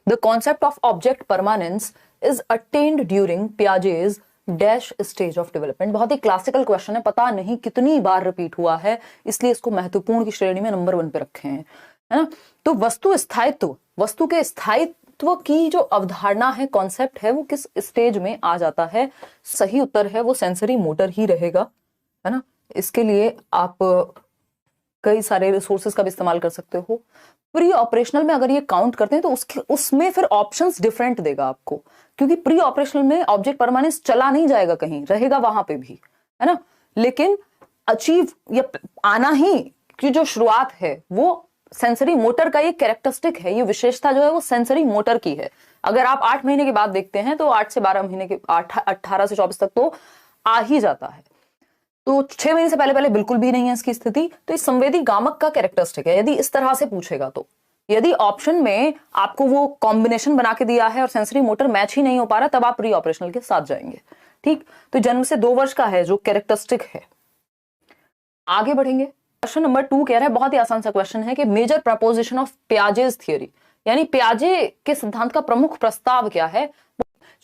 The concept of object permanence is attained during Piaget's dash stage of development. बहुत ही classical question है, पता नहीं कितनी बार रिपीट हुआ है, इसलिए इसको महत्वपूर्ण की श्रेणी में नंबर 1 पे रखे हैं, है ना। तो वस्तु के स्थायित्व की जो अवधारणा है, कॉन्सेप्ट है, वो किस स्टेज में आ जाता है? सही उत्तर है वो सेंसरी मोटर ही रहेगा, है ना। इसके लिए आप कई सारे रिसोर्सेज का भी इस्तेमाल कर सकते हो। प्री ऑपरेशनल में अगर ये काउंट करते हैं तो उसमें फिर ऑप्शंस डिफरेंट देगा आपको, क्योंकि प्री ऑपरेशनल में ऑब्जेक्ट परमानेंस चला नहीं जाएगा, कहीं रहेगा वहां पे भी, है ना। लेकिन अचीव या आना ही की जो शुरुआत है वो सेंसरी मोटर का ये कैरेक्टरिस्टिक है, ये विशेषता जो है वो सेंसरी मोटर की है। अगर आप 8 महीने के बाद देखते हैं तो 8 से 12 महीने के 18 से 24 तक तो आ ही जाता है, तो 6 महीने से पहले बिल्कुल भी नहीं है इसकी स्थिति। तो इस संवेदी गामक का कैरेक्टरिस्टिक है। यदि इस तरह से पूछेगा तो, यदि ऑप्शन में आपको वो कॉम्बिनेशन बना के दिया है और सेंसरी मोटर मैच ही नहीं हो पा रहा, तब आप प्री ऑपरेशनल के साथ जाएंगे, ठीक। तो जन्म से 2 वर्ष का है जो कैरेक्टरिस्टिक है। आगे बढ़ेंगे। क्वेश्चन नंबर 2 कह रहा है, बहुत ही आसान सा क्वेश्चन है कि major proposition of Piaget's theory, यानी पियाजे के सिद्धांत का प्रमुख प्रस्ताव क्या है?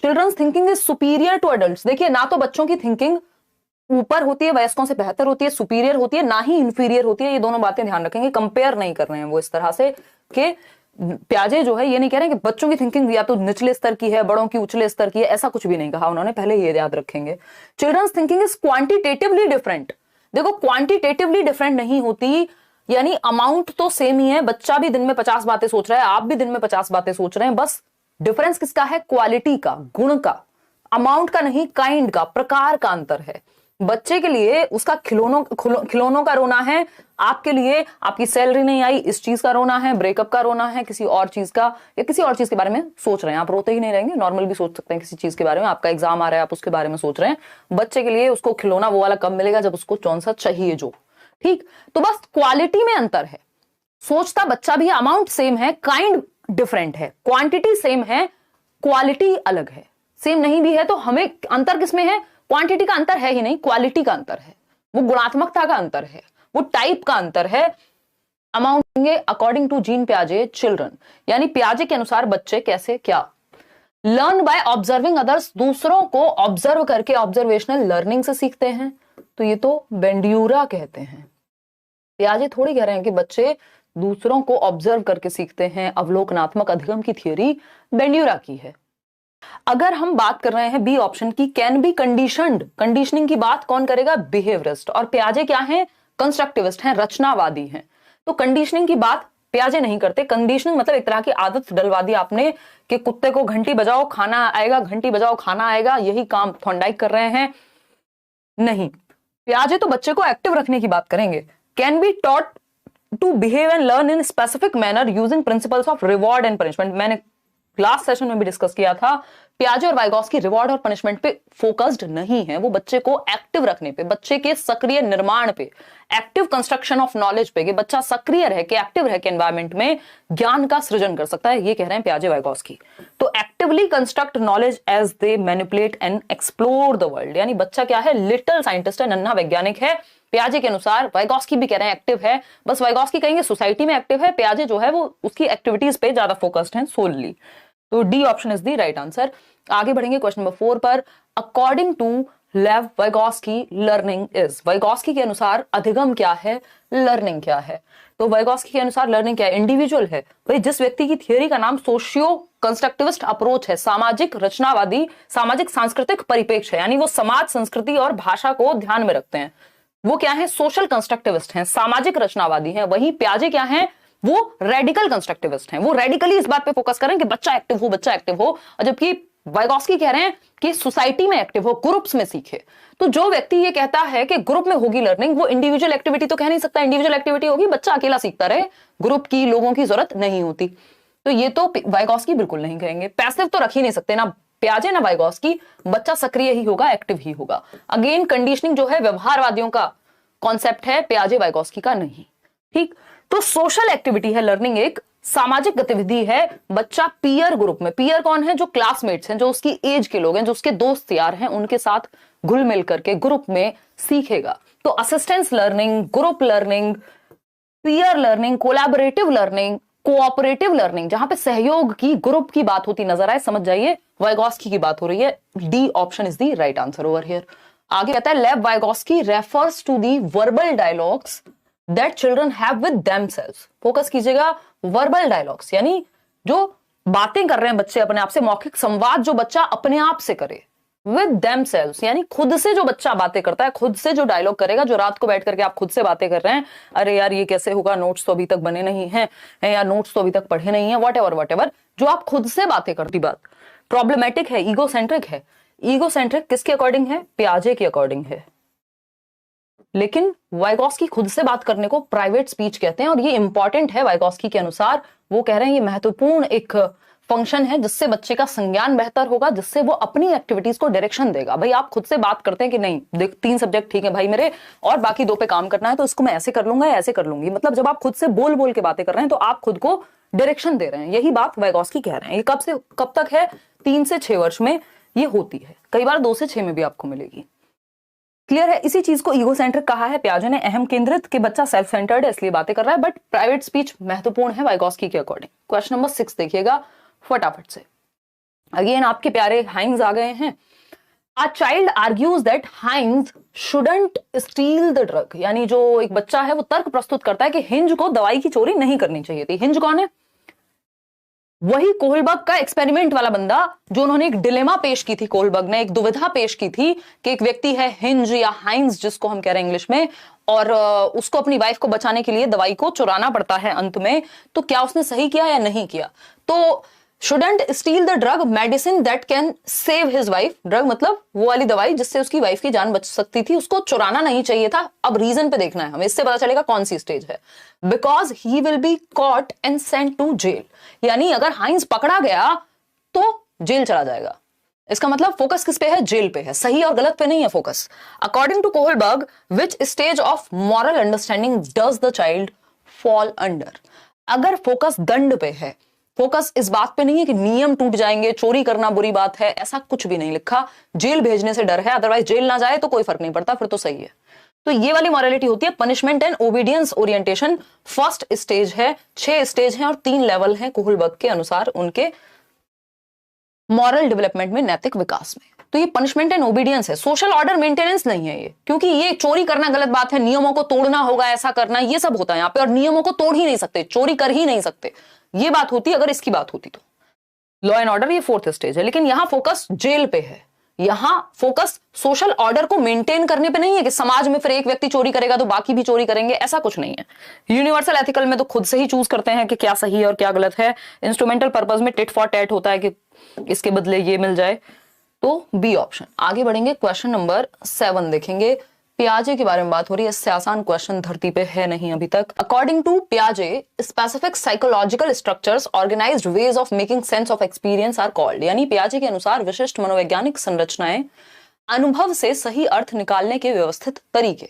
Children's thinking is superior to adults. देखिए, ना तो बच्चों की थिंकिंग ऊपर होती है, वयस्कों से बेहतर होती है, सुपीरियर होती है, ना ही इंफीरियर होती है। ये दोनों बातें ध्यान रखेंगे, कंपेयर नहीं कर रहे हैं वो इस तरह से कि पियाजे जो है ये नहीं कह रहे हैं कि बच्चों की थिंकिंग या तो निचले स्तर की है, बड़ों की उचले स्तर की है, ऐसा कुछ भी नहीं कहा उन्होंने, पहले ये याद रखेंगे। Children's thinking is quantitatively different. देखो, क्वांटिटेटिवली डिफरेंट नहीं होती, यानी अमाउंट तो सेम ही है, बच्चा भी दिन में 50 बातें सोच रहा है, आप भी दिन में 50 बातें सोच रहे हैं, बस डिफरेंस किसका है? क्वालिटी का, गुण का, अमाउंट का नहीं, काइंड का, प्रकार का अंतर है। बच्चे के लिए उसका खिलौनों का रोना है, आपके लिए आपकी सैलरी नहीं आई इस चीज का रोना है, ब्रेकअप का रोना है, किसी और चीज का, या किसी और चीज के बारे में सोच रहे हैं। आप रोते ही नहीं रहेंगे, नॉर्मल भी सोच सकते हैं किसी चीज के बारे में, आपका एग्जाम आ रहा है आप उसके बारे में सोच रहे हैं। बच्चे के लिए उसको खिलौना वो वाला कब मिलेगा जब उसको कौन सा चाहिए जो, ठीक। तो बस क्वालिटी में अंतर है, सोचता बच्चा भी, अमाउंट सेम है, काइंड डिफरेंट है, क्वांटिटी सेम है, क्वालिटी अलग है। सेम नहीं भी है तो हमें अंतर किसमें है? क्वांटिटी का अंतर है ही नहीं, क्वालिटी का अंतर है, वो गुणात्मकता का अंतर है, वो टाइप का अंतर है। अमाउंट अकॉर्डिंग टू जीन पियाजे चिल्ड्रन, यानी पियाजे के अनुसार बच्चे कैसे क्या? लर्न बाय ऑब्जर्विंग अदर्स, दूसरों को ऑब्जर्व करके ऑब्जर्वेशनल लर्निंग से सीखते हैं, तो ये तो बेंड्यूरा कहते हैं। पियाजे थोड़ी कह रहे हैं कि बच्चे दूसरों को ऑब्जर्व करके सीखते हैं, अवलोकनात्मक अधिगम की थियोरी बेंड्यूरा की है। अगर हम बात कर रहे हैं बी ऑप्शन की, कैन बी कंडीशनड, कंडीशनिंग की बात कौन करेगा? बिहेवियरिस्ट। और पियाजे क्या हैं? कंस्ट्रक्टिविस्ट हैं, रचनावादी हैं। तो कंडीशनिंग की बात पियाजे नहीं करते। कंडीशनिंग मतलब एक तरह की आदत डलवा दी आपने कि कुत्ते को घंटी बजाओ खाना आएगा, घंटी बजाओ खाना आएगा, यही काम थॉर्नडाइक कर रहे हैं। नहीं, पियाजे तो बच्चे को एक्टिव रखने की बात करेंगे। Can be taught to behave and learn in specific manner using principles of reward and punishment. मैंने लास्ट सेशन में भी डिस्कस किया था, पियाजे और वाइगॉस्की रिवॉर्ड और पनिशमेंट पे फोकस्ड नहीं है, वो बच्चे को एक्टिव रखने पे, बच्चे के सक्रिय निर्माण पे, एक्टिव कंस्ट्रक्शन ऑफ नॉलेज पे, कि बच्चा सक्रिय रह के, एक्टिव रह के एनवायरमेंट में ज्ञान का सृजन कर सकता है, ये कह रहे हैं पियाजे वाइगॉस्की। तो actively construct knowledge as they manipulate and explore the world, यानी बच्चा क्या है? लिटिल साइंटिस्ट है, नन्हा वैज्ञानिक है पियाजे के अनुसार। वाइगॉस्की भी कह रहे हैं एक्टिव है, बस वाइगॉस्की कहेंगे सोसाइटी में एक्टिव है, पियाजे जो है वो उसकी एक्टिविटीज पे ज्यादा फोकस्ड है सोलली। तो D option is the right answer. आगे बढ़ेंगे क्वेश्चन नंबर 4 पर। अकॉर्डिंग टू लेव वाइगॉस्की लर्निंग इज, वाइगॉस्की के अनुसार अधिगम क्या है, लर्निंग क्या है? तो वाइगॉस्की के अनुसार लर्निंग क्या है? इंडिविजुअल है। भाई, जिस व्यक्ति की थियरी का नाम सोशियो कंस्ट्रक्टिविस्ट अप्रोच है, सामाजिक रचनावादी, सामाजिक सांस्कृतिक परिप्रेक्ष्य है, यानी वो समाज, संस्कृति और भाषा को ध्यान में रखते हैं, वो क्या है? सोशल कंस्ट्रक्टिविस्ट हैं, सामाजिक रचनावादी हैं। वही पियाजे क्या है? वो रेडिकल कंस्ट्रक्टिविस्ट हैं, वो रेडिकली इस बात पे फोकस करें कि बच्चा एक्टिव हो, बच्चा एक्टिव हो। और जबकि वाइगॉस्की कह रहे हैं कि सोसाइटी में एक्टिव हो, ग्रुप्स में सीखे। तो जो व्यक्ति ये कहता है कि ग्रुप में होगी लर्निंग, वो इंडिविजुअल एक्टिविटी तो कह नहीं सकता। इंडिविजुअल एक्टिविटी होगी, बच्चा अकेला सीखता रहे, ग्रुप की, लोगों की जरूरत नहीं होती। तो ये तो वाइगॉस्की बिल्कुल नहीं कहेंगे। पैसिव तो रख ही नहीं सकते, ना पियाजे ना वाइगॉस्की, बच्चा सक्रिय ही होगा, एक्टिव ही होगा। अगेन कंडीशनिंग जो है व्यवहारवादियों का कॉन्सेप्ट है, पियाजे वाइगॉस्की का नहीं, ठीक। तो सोशल एक्टिविटी है लर्निंग, एक सामाजिक गतिविधि है। बच्चा पीयर ग्रुप में, पीयर कौन है? जो क्लासमेट्स हैं, जो उसकी एज के लोग हैं, जो उसके दोस्त यार हैं, उनके साथ घुल मिल करके ग्रुप में सीखेगा। तो assistance learning, group learning, peer learning, collaborative learning, cooperative learning, जहां पे सहयोग की, ग्रुप की बात होती नजर आए, समझ जाइए वाइगोस्की की बात हो रही है। D option is the right answer over here. आगे कहता है Lev Vygotsky refers to the verbal dialogues that children have with themselves. Focus कीजिएगा, वर्बल डायलॉग्स यानी जो बातें कर रहे हैं बच्चे अपने आप से, मौखिक संवाद जो बच्चा अपने आप से करे, विद देमसेल्व्स यानी खुद से जो बच्चा बातें करता है, खुद से जो डायलॉग करेगा, जो रात को बैठ करके आप खुद से बातें कर रहे हैं, अरे यार ये कैसे होगा, नोट्स तो अभी तक बने नहीं हैं, या नोट्स तो अभी तक पढ़े नहीं है, वट एवर जो आप खुद से बातें करती बात प्रॉब्लमेटिक है, ईगोसेंट्रिक है। ईगोसेंट्रिक किसके अकॉर्डिंग है? पियाजे के अकॉर्डिंग है। लेकिन वाइगोस्की खुद से बात करने को प्राइवेट स्पीच कहते हैं, और ये इंपॉर्टेंट है वाइगोस्की के अनुसार। वो कह रहे हैं ये महत्वपूर्ण एक फंक्शन है जिससे बच्चे का संज्ञान बेहतर होगा, जिससे वो अपनी एक्टिविटीज को डायरेक्शन देगा। भाई आप खुद से बात करते हैं कि नहीं, देख 3 सब्जेक्ट ठीक है भाई मेरे, और बाकी 2 पे काम करना है, तो इसको मैं ऐसे कर लूंगा या ऐसे कर लूंगी। मतलब जब आप खुद से बोल बोल के बातें कर रहे हैं तो आप खुद को डायरेक्शन दे रहे हैं। यही बात वाइगोस्की कह रहे हैं। ये कब से कब तक है? 3 से 6 वर्ष में ये होती है, कई बार 2 से 6 में भी आपको मिलेगी। क्लियर है? इसी चीज को ईगोसेंट्रिक कहा है पियाजे ने, अहम केंद्रित, कि बच्चा सेल्फ सेंटर्ड है इसलिए बातें कर रहा है, बट प्राइवेट स्पीच महत्वपूर्ण है वाइगोस्की के अकॉर्डिंग। क्वेश्चन नंबर 6 देखिएगा फटाफट से। अगेन आपके प्यारे हाइंज आ गए हैं। A child argues that Heinz shouldn't steal the drug, यानी जो एक बच्चा है वो तर्क प्रस्तुत करता है कि हिंज को दवाई की चोरी नहीं करनी चाहिए थी। हिंज कौन है? वही कोहलबर्ग का एक्सपेरिमेंट वाला बंदा जो उन्होंने एक डिलेमा पेश की थी, कोहलबर्ग ने एक दुविधा पेश की थी कि एक व्यक्ति है हिंज या हाइंज जिसको हम कह रहे हैं इंग्लिश में, और उसको अपनी वाइफ को बचाने के लिए दवाई को चुराना पड़ता है अंत में। तो क्या उसने सही किया या नहीं किया? तो shouldn't steal the drug medicine that can save his wife, drug मतलब वो वाली दवाई जिससे उसकी वाइफ की जान बच सकती थी, उसको चुराना नहीं चाहिए था। अब रीजन पे देखना है हमें, इससे पता चलेगा कौन सी स्टेज है। Because he will be caught and sent to jail, यानी अगर हाइंस पकड़ा गया तो जेल चला जाएगा। इसका मतलब फोकस किस पे है? जेल पे है। सही और गलत पे नहीं है focus. According to Kohlberg, which stage of moral understanding does the child fall under? अगर फोकस दंड पे है, फोकस इस बात पे नहीं है कि नियम टूट जाएंगे, चोरी करना बुरी बात है, ऐसा कुछ भी नहीं लिखा। जेल भेजने से डर है, अदरवाइज जेल ना जाए तो कोई फर्क नहीं पड़ता, फिर तो सही है। तो ये वाली मॉरलिटी होती है punishment and obedience orientation. First stage है, 6 स्टेज हैं और 3 लेवल हैं कोहलबर्ग के अनुसार उनके मॉरल डेवलपमेंट में, नैतिक विकास में। तो ये पनिशमेंट एंड ओबीडियंस है, सोशल ऑर्डर मेंटेनेंस नहीं है ये, क्योंकि ये चोरी करना गलत बात है, नियमों को तोड़ना होगा, ऐसा करना, ये सब होता है यहाँ पे, और नियमों को तोड़ ही नहीं सकते, चोरी कर ही नहीं सकते। ये बात होती अगर इसकी बात होती तो लॉ एंड ऑर्डर, ये 4th स्टेज है। लेकिन यहां फोकस जेल पे है, यहां फोकस सोशल ऑर्डर को मेंटेन करने पे नहीं है कि समाज में फिर एक व्यक्ति चोरी करेगा तो बाकी भी चोरी करेंगे, ऐसा कुछ नहीं है। यूनिवर्सल एथिकल में तो खुद से ही चूज करते हैं कि क्या सही है और क्या गलत है। इंस्ट्रूमेंटल पर्पस में टिट फॉर टैट होता है कि इसके बदले ये मिल जाए, तो बी ऑप्शन। आगे बढ़ेंगे, क्वेश्चन नंबर 7 देखेंगे। पियाजे के बारे में बात हो रही है, इससे आसान क्वेश्चन धरती पे है नहीं अभी तक। अकॉर्डिंग टू पियाजे, specific psychological structures, organized ways of making sense of experience are called, यानी पियाजे के अनुसार विशिष्ट मनोवैज्ञानिक संरचनाएं, अनुभव से सही अर्थ निकालने के व्यवस्थित तरीके,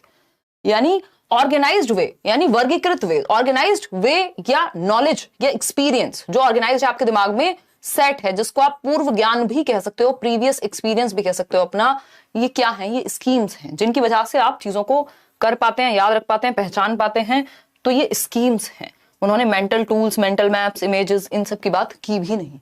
यानी ऑर्गेनाइज्ड वे, यानी वर्गीकृत वे, ऑर्गेनाइज्ड वे या नॉलेज या एक्सपीरियंस, जो ऑर्गेनाइज्ड आपके दिमाग में सेट है, जिसको आप पूर्व ज्ञान भी कह सकते हो, प्रीवियस एक्सपीरियंस भी कह सकते हो अपना। ये क्या है? ये स्कीम्स हैं जिनकी वजह से आप चीजों को कर पाते हैं, याद रख पाते हैं, पहचान पाते हैं। तो ये स्कीम्स हैं। उन्होंने mental tools, mental maps, images, इन सब की बात की भी नहीं,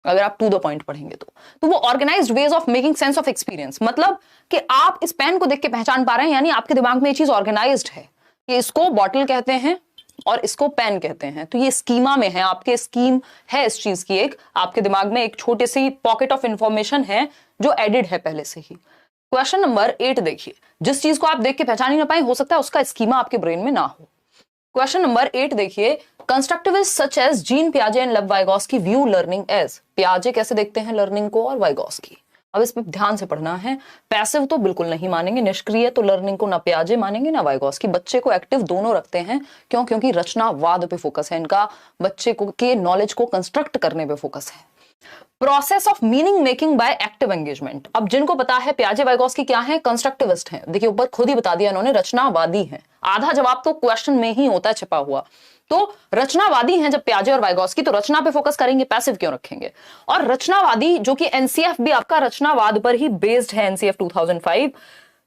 अगर आप टू द पॉइंट पढ़ेंगे तो वो organised ways of making sense of experience, मतलब कि आप इस पेन को देख के पहचान पा रहे हैं, यानी आपके दिमाग में ये चीज ऑर्गेनाइज्ड है कि इसको बॉटल कहते हैं और इसको पेन कहते हैं। तो ये स्कीमा में है, आपके स्कीम है इस चीज की, एक आपके दिमाग में एक छोटी सी पॉकेट ऑफ इंफॉर्मेशन है जो एडिड है पहले से ही। क्वेश्चन नंबर 8 देखिए, जिस चीज को आप देख के पहचान ही ना पाए, हो सकता है उसका स्कीमा आपके ब्रेन में ना हो। क्वेश्चन नंबर 8 देखिए, कंस्ट्रक्टिविस्ट सच एज जीन पियाजे and Lev Vygotsky view learning as, पियाजे कैसे देखते हैं लर्निंग को और वाइगोस्की। अब इस पे ध्यान से पढ़ना है। पैसिव तो बिल्कुल नहीं मानेंगे, निष्क्रिय तो लर्निंग को ना पियाजे मानेंगे ना वाइगोस्की। बच्चे को एक्टिव दोनों रखते हैं, क्यों? क्योंकि रचनावाद पे फोकस है इनका, बच्चे को के नॉलेज को कंस्ट्रक्ट करने पे फोकस है। Process of meaning making by active engagement. अब जिनको पता है पियाजे वाइगोस्की क्या है, कंस्ट्रक्टिविस्ट हैं। देखिए ऊपर खुद ही बता दिया इन्होंने, रचनावादी हैं। आधा जवाब तो क्वेश्चन में ही होता है छिपा हुआ। तो रचनावादी हैं जब पियाजे और वाइगोस्की, तो रचना पे फोकस करेंगे, पैसिव क्यों रखेंगे। और रचनावादी, जो कि एनसीएफ भी आपका रचनावाद पर ही बेस्ड है, एनसीएफ 2005,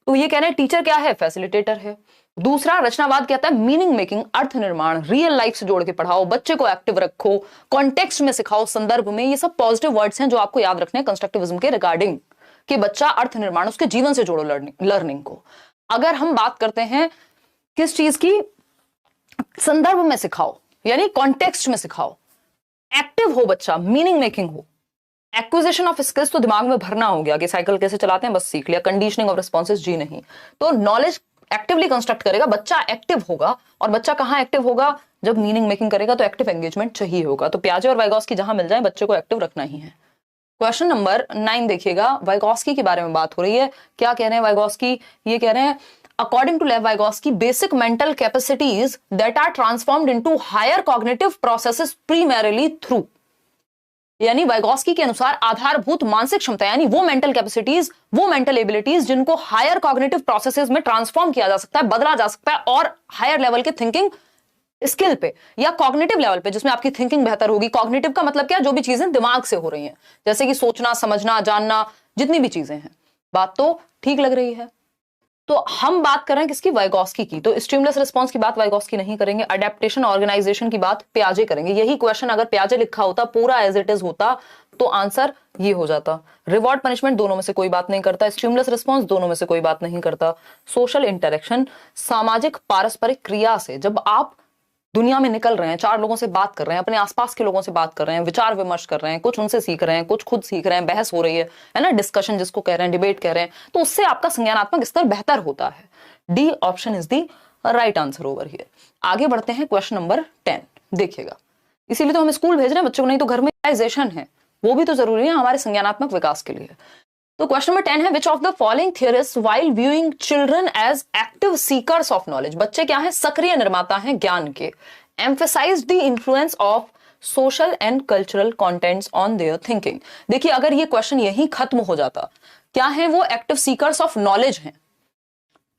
तो ये कह रहे हैं टीचर क्या है, फैसिलिटेटर है। दूसरा रचनावाद कहता है मीनिंग मेकिंग, अर्थ निर्माण, रियल लाइफ से जोड़ के पढ़ाओ, बच्चे को एक्टिव रखो, कॉन्टेक्स्ट में सिखाओ, संदर्भ में। ये सब पॉजिटिव वर्ड्स हैं जो आपको याद रखने हैं कंस्ट्रक्टिविज्म के रिगार्डिंग, कि बच्चा अर्थ निर्माण उसके जीवन से जोड़ो लर्निंग को। अगर हम बात करते हैं किस चीज की, संदर्भ में सिखाओ यानी कॉन्टेक्स्ट में सिखाओ, एक्टिव हो बच्चा, मीनिंग मेकिंग हो। एक्विजिशन ऑफ स्किल्स तो दिमाग में भरना हो गया कि साइकिल कैसे चलाते हैं बस सीख लिया, कंडीशनिंग ऑफ रिस्पॉन्सेस जी नहीं। तो नॉलेज एक्टिवली कंस्ट्रक्ट करेगा, बच्चा एक्टिव होगा। और बच्चा कहां एक्टिव होगा, जब मीनिंग मेकिंग करेगा तो एक्टिव एंगेजमेंट चाहिए होगा। तो पियाजे और वाइगॉस्की जहां मिल जाए बच्चे को एक्टिव रखना ही है। क्वेश्चन नंबर 9 देखिएगा, वाइगॉस्की के बारे में बात हो रही है। क्या कह रहे हैं वाइगॉस्की, ये कह रहे हैं according to Lev Vygotsky, basic mental capacities that are transformed into higher cognitive processes primarily through, यानी वाइगॉस्की के अनुसार आधारभूत मानसिक क्षमता यानी वो मेंटल कैपेसिटीज, वो मेंटल एबिलिटीज जिनको हायर कॉग्निटिव प्रोसेसेस में ट्रांसफॉर्म किया जा सकता है, बदला जा सकता है, और हायर लेवल के थिंकिंग स्किल पे या कॉग्निटिव लेवल पे जिसमें आपकी थिंकिंग बेहतर होगी। कॉग्निटिव का मतलब क्या, जो भी चीजें दिमाग से हो रही हैं, जैसे कि सोचना, समझना, जानना, जितनी भी चीजें हैं। बात तो ठीक लग रही है। तो हम बात कर रहे हैं किसकी, वाइगॉस्की की। तो स्टिमुलस रिस्पांस की बात वाइगॉस्की नहीं करेंगे, अडेप्टेशन ऑर्गेनाइजेशन की बात पियाजे करेंगे। यही क्वेश्चन अगर पियाजे लिखा होता पूरा एज इट इज होता तो आंसर ये हो जाता। रिवॉर्ड पनिशमेंट दोनों में से कोई बात नहीं करता, स्टिमुलस रिस्पांस दोनों में से कोई बात नहीं करता। सोशल इंटरेक्शन, सामाजिक पारस्परिक क्रिया से जब आप दुनिया में निकल रहे हैं, 4 लोगों से बात कर रहे हैं, अपने आसपास के लोगों से बात कर रहे हैं, विचार विमर्श कर रहे हैं, कुछ उनसे सीख रहे हैं, कुछ खुद सीख रहे हैं, बहस हो रही है ना, डिस्कशन जिसको कह रहे हैं, डिबेट कह रहे हैं, तो उससे आपका संज्ञानात्मक स्तर बेहतर होता है। D option is the right answer over here. आगे बढ़ते हैं क्वेश्चन नंबर 10 देखिएगा। इसीलिए तो हम स्कूल भेज रहे हैं बच्चों को, नहीं तो घर में रियलाइजेशन है, वो भी तो जरूरी है हमारे संज्ञानात्मक विकास के लिए। तो क्वेश्चन नंबर 10 है, which of the following theorist while viewing children as active seekers of knowledge, बच्चे क्या है, सक्रिय निर्माता हैं ज्ञान के, emphasize the influence of social and cultural contents on their thinking। देखिए अगर ये क्वेश्चन यही खत्म हो जाता, क्या है वो, एक्टिव सीकर्स ऑफ नॉलेज हैं,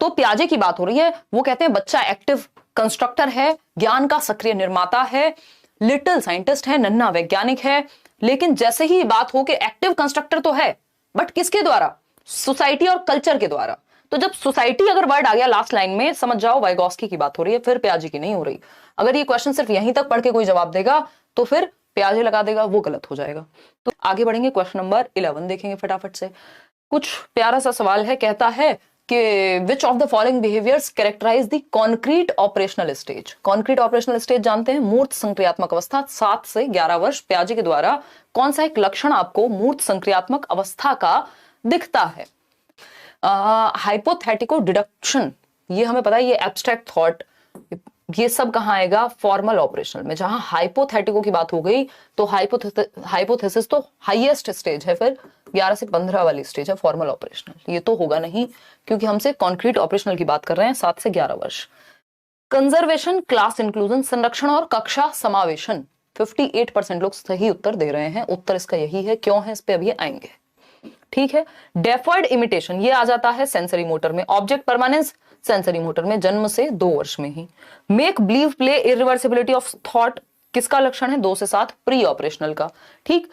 तो पियाजे की बात हो रही है। वो कहते हैं बच्चा एक्टिव कंस्ट्रक्टर है, ज्ञान का सक्रिय निर्माता है, लिटिल साइंटिस्ट है, नन्हा वैज्ञानिक है। लेकिन जैसे ही बात हो कि एक्टिव कंस्ट्रक्टर तो है, बट किसके द्वारा, सोसाइटी और कल्चर के द्वारा। तो जब सोसाइटी अगर वर्ड आ गया लास्ट लाइन में, समझ जाओ वाइगॉस्की की बात हो रही है, फिर पियाजे की नहीं हो रही। अगर ये क्वेश्चन सिर्फ यहीं तक पढ़ के कोई जवाब देगा तो फिर पियाजे लगा देगा, वो गलत हो जाएगा। तो आगे बढ़ेंगे, क्वेश्चन नंबर 11 देखेंगे फटाफट से। कुछ प्यारा सा सवाल है, कहता है कि which of the following behaviours characterise the concrete operational stage. Concrete operational stage जानते हैं, मूर्त संक्रियात्मक अवस्था, 7 से 11 वर्ष। पियाजे के द्वारा कौन सा एक लक्षण आपको मूर्त संक्रियात्मक अवस्था का दिखता है। हाइपोथेटिको डिडक्शन, ये हमें पता है, ये एब्स्ट्रैक्ट थॉट, ये सब कहां आएगा, फॉर्मल ऑपरेशनल में। जहां हाइपोथेटिको की बात हो गई तो हाइपोथेसिस तो हाईएस्ट स्टेज है, फिर 11 से 15 वाली स्टेज है फॉर्मल ऑपरेशनल। ये तो होगा नहीं क्योंकि हमसे कॉन्क्रीट ऑपरेशनल की बात कर रहे हैं, 7 से 11 वर्ष। कंजर्वेशन, क्लास इंक्लूजन, संरक्षण और कक्षा समावेशन, 58% लोग सही उत्तर दे रहे हैं। उत्तर इसका यही है, क्यों है इस पे अभी आएंगे, ठीक है। डेफर्ड इमिटेशन, ये आ जाता है सेंसरी मोटर में। ऑब्जेक्ट परमानेंस, सेंसरी मोटर में जन्म से 2 वर्ष में ही। Make believe play, irreversibility of thought, किसका लक्षण है, 2 से 7 प्री ऑपरेशनल का। ठीक,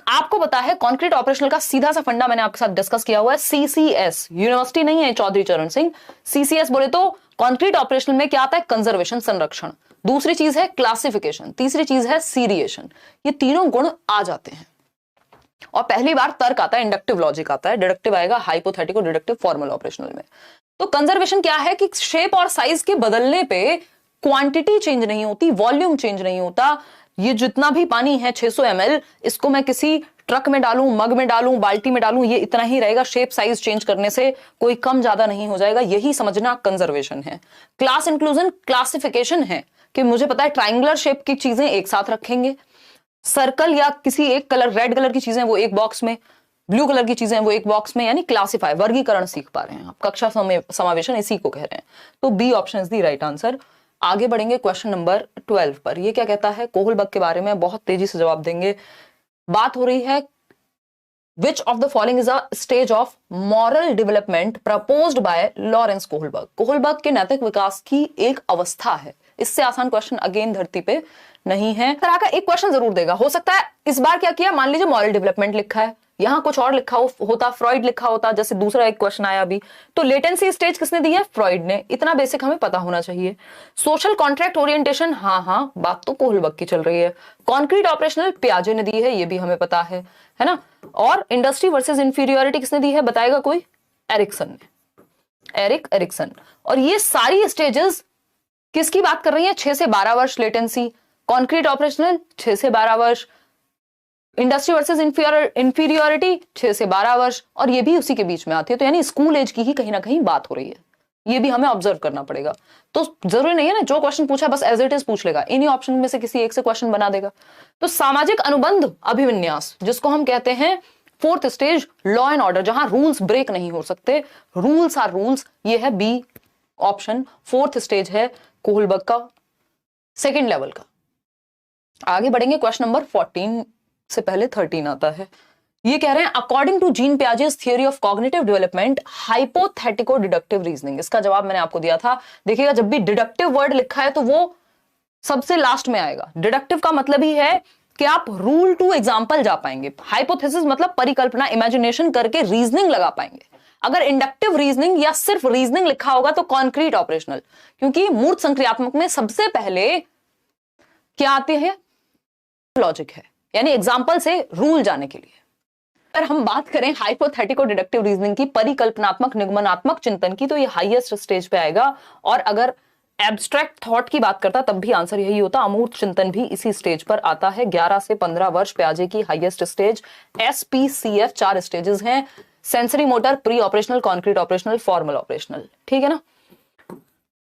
आपको पता है कॉन्क्रीट ऑपरेशनल का सीधा सा फंडा मैंने आपके साथ डिस्कस किया हुआ है, सीसीएस, यूनिवर्सिटी नहीं है चौधरी चरण सिंह। सीसीएस बोले तो कॉन्क्रीट ऑपरेशनल में क्या आता है, कंजर्वेशन, संरक्षण, दूसरी चीज है क्लासिफिकेशन, तीसरी चीज है सीरिएशन। ये तीनों गुण आ जाते हैं। और पहली बार तर्क आता है, इंडक्टिव लॉजिक आता है, डिडक्टिव आएगा हाइपोथेटिको डिडक्टिव फॉर्मल ऑपरेशनल में। तो कंजर्वेशन क्या है कि शेप और साइज के बदलने पे क्वांटिटी चेंज नहीं होती, वॉल्यूम चेंज नहीं होता। ये जितना भी पानी है 600 ml, इसको मैं किसी ट्रक में डालूं, मग में डालूं, बाल्टी में डालूं, ये इतना ही रहेगा। शेप साइज चेंज करने से कोई कम ज्यादा नहीं हो जाएगा। यही समझना कंजर्वेशन है। क्लास इंक्लूजन क्लासिफिकेशन है कि मुझे पता है ट्राइंगुलर शेप की चीजें एक साथ रखेंगे, सर्कल या किसी एक कलर, रेड कलर की चीजें वो एक बॉक्स में, ब्लू कलर की चीजें वो एक बॉक्स में, यानी क्लासिफाई, वर्गीकरण सीख पा रहे हैं आप। कक्षा समावेशन इसी को कह रहे हैं। तो B option is the right answer. आगे बढ़ेंगे क्वेश्चन नंबर 12 पर। ये क्या कहता है, कोहलबर्ग के बारे में, बहुत तेजी से जवाब देंगे। बात हो रही है which of the following is a stage of moral development proposed by Lawrence Kohlberg. Kohlberg के नैतिक विकास की एक अवस्था है। इससे आसान क्वेश्चन अगेन धरती पे नहीं है। तरह का एक क्वेश्चन जरूर देगा, हो सकता है इस बार क्या किया, मान लीजिए मॉरल डेवलपमेंट लिखा है, यहां कुछ और लिखा होता, फ्रॉइड लिखा होता, जैसे दूसरा एक क्वेश्चन आया अभी। तो लेटेंसी स्टेज किसने दी है? फ्रॉइड ने। इतना बेसिक हमें पता होना चाहिए। सोशल कॉन्ट्रैक्ट ओरिएंटेशन, हाँ बात तो कोहलबर्ग की चल रही है। कॉन्क्रीट ऑपरेशनल पियाजे ने दी है, ये भी हमें पता है ना। और इंडस्ट्री वर्सेस इंफीरियोरिटी किसने दी है, बताएगा कोई? एरिक्सन ने, एरिक एरिक्सन। और ये सारी स्टेजेस किसकी बात कर रही है? 6 से 12 वर्ष लेटेंसी, कॉन्क्रीट ऑपरेशनल 6 से 12 वर्ष, इंडस्ट्री वर्सेस इंफीरियोरिटी 6 से 12 वर्ष, और ये भी उसी के बीच में आती है। तो यानी स्कूल एज की ही कहीं ना कहीं बात हो रही है, ये भी हमें ऑब्जर्व करना पड़ेगा। तो जरूरी नहीं है ना जो क्वेश्चन पूछा बस एज इट इज पूछ लेगा, इन्हीं ऑप्शन में से किसी एक से क्वेश्चन बना देगा। तो सामाजिक अनुबंध अभिविन्यास, जिसको हम कहते हैं fourth stage, law and order, जहां रूल्स ब्रेक नहीं हो सकते, रूल्स आर रूल्स, ये है बी ऑप्शन। फोर्थ स्टेज है कोहलबर्ग का सेकेंड लेवल का। आगे बढ़ेंगे, क्वेश्चन नंबर 14 से पहले 13 आता है। ये कह रहे हैं according to Jean Piaget's theory of cognitive development hypothetico deductive reasoning. इसका जवाब मैंने आपको दिया था। देखिएगा जब भी डिडक्टिव वर्ड लिखा है तो वो सबसे लास्ट में आएगा। डिडक्टिव का मतलब ही है कि आप रूल टू एग्जाम्पल जा पाएंगे। हाइपोथेसिस मतलब परिकल्पना, इमेजिनेशन करके रीजनिंग लगा पाएंगे। अगर इंडक्टिव रीजनिंग या सिर्फ रीजनिंग लिखा होगा तो कॉन्क्रीट ऑपरेशनल, क्योंकि मूर्त संक्रियात्मक में सबसे पहले क्या आती है? लॉजिक है, यानी एग्जाम्पल से रूल जाने के लिए। अगर हम बात करें हाइपोथेटिको डिडक्टिव रीजनिंग की, परिकल्पनात्मक निगमनात्मक चिंतन की, तो ये हाईएस्ट स्टेज पे आएगा। और अगर एब्स्ट्रैक्ट थॉट की बात करता तब भी आंसर यही होता। अमूर्त चिंतन भी इसी स्टेज पर आता है। 11 से 15 वर्ष पियाजे की हाईएस्ट स्टेज। SPCF 4 स्टेजेस हैं, sensory motor, pre operational, concrete operational, formal operational. ठीक है ना।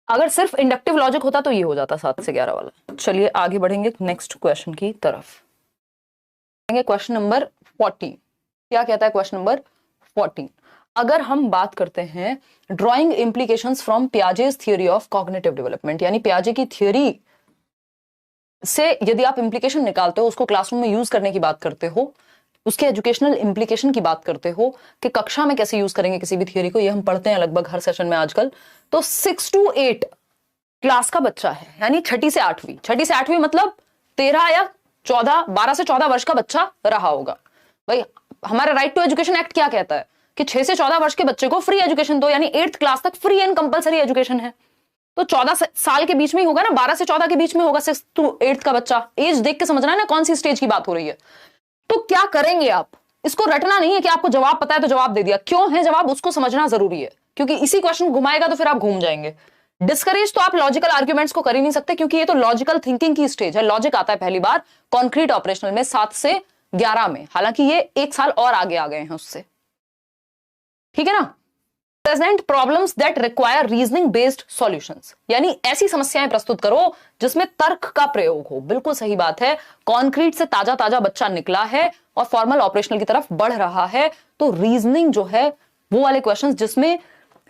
अगर सिर्फ इंडक्टिव लॉजिक होता तो ये हो जाता 7 से 11 वाला। चलिए आगे बढ़ेंगे नेक्स्ट क्वेश्चन की तरफ। क्वेश्चन नंबर 14 क्या कहता है? क्वेश्चन नंबर 14, अगर हम बात करते हैं drawing implications from Piaget's theory of cognitive development, यानी पियाजे की थ्योरी से यदि आप इंप्लीकेशन निकालते हो, उसको क्लासरूम में यूज करने की बात करते हो, उसके एजुकेशनल इंप्लीकेशन की बात करते हो कि कक्षा में कैसे यूज करेंगे किसी भी थ्योरी को, ये हम पढ़ते हैं लगभग हर सेशन में आजकल। तो 6 to 8 क्लास का बच्चा है, यानी 6ठी से 8वीं, 6ठी से 8वीं मतलब 13 या 14, 12 से 14 वर्ष का बच्चा रहा होगा। भाई हमारा राइट टू एजुकेशन एक्ट क्या कहता है कि 6 से 14 वर्ष के बच्चे को फ्री एजुकेशन दो, यानी 8th क्लास तक फ्री एंड कंपलसरी एजुकेशन है। तो 14 साल के बीच में ही होगा ना, 12 से 14 के बीच में होगा 6 to 8 का बच्चा। एज देख के समझना है ना कौन सी स्टेज की बात हो रही है। तो क्या करेंगे आप? इसको रटना नहीं है कि आपको जवाब पता है तो जवाब दे दिया। क्यों है जवाब, उसको समझना जरूरी है, क्योंकि इसी क्वेश्चन घुमाएगा तो फिर आप घूम जाएंगे। डिस्करेज तो आप लॉजिकल आर्ग्यूमेंट्स को कर ही नहीं सकते, क्योंकि ये तो लॉजिकल थिंकिंग की स्टेज है। लॉजिक आता है पहली बार कॉन्क्रीट ऑपरेशनल में 7 से 11 में, हालांकि ये 1 साल और आगे आ गए हैं उससे। ठीक है ना। Present problems that require reasoning based solutions, यानी ऐसी समस्याएं प्रस्तुत करो जिसमें तर्क का प्रयोग हो। बिल्कुल सही बात है। कॉन्क्रीट से ताजा ताजा बच्चा निकला है और फॉर्मल ऑपरेशनल की तरफ बढ़ रहा है, तो रीजनिंग जो है वो वाले क्वेश्चंस जिसमें